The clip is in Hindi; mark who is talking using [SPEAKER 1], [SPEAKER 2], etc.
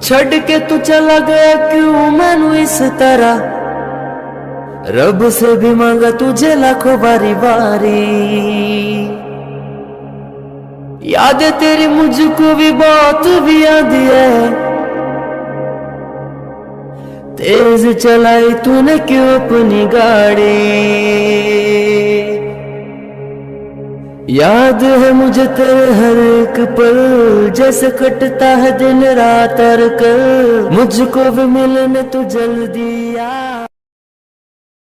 [SPEAKER 1] छड़ के तू चला गया क्यों मैनू इस तरह, रब से भी मांगा तुझे लाखों बारी बारी। याद तेरी मुझको भी बहुत भी आती है, तेज चलाई तूने क्यों अपनी गाड़ी। याद है मुझे तेरे हर एक पल, जैसे कटता है दिन रात और कल, मुझको भी मिलने तू जल्दी आ।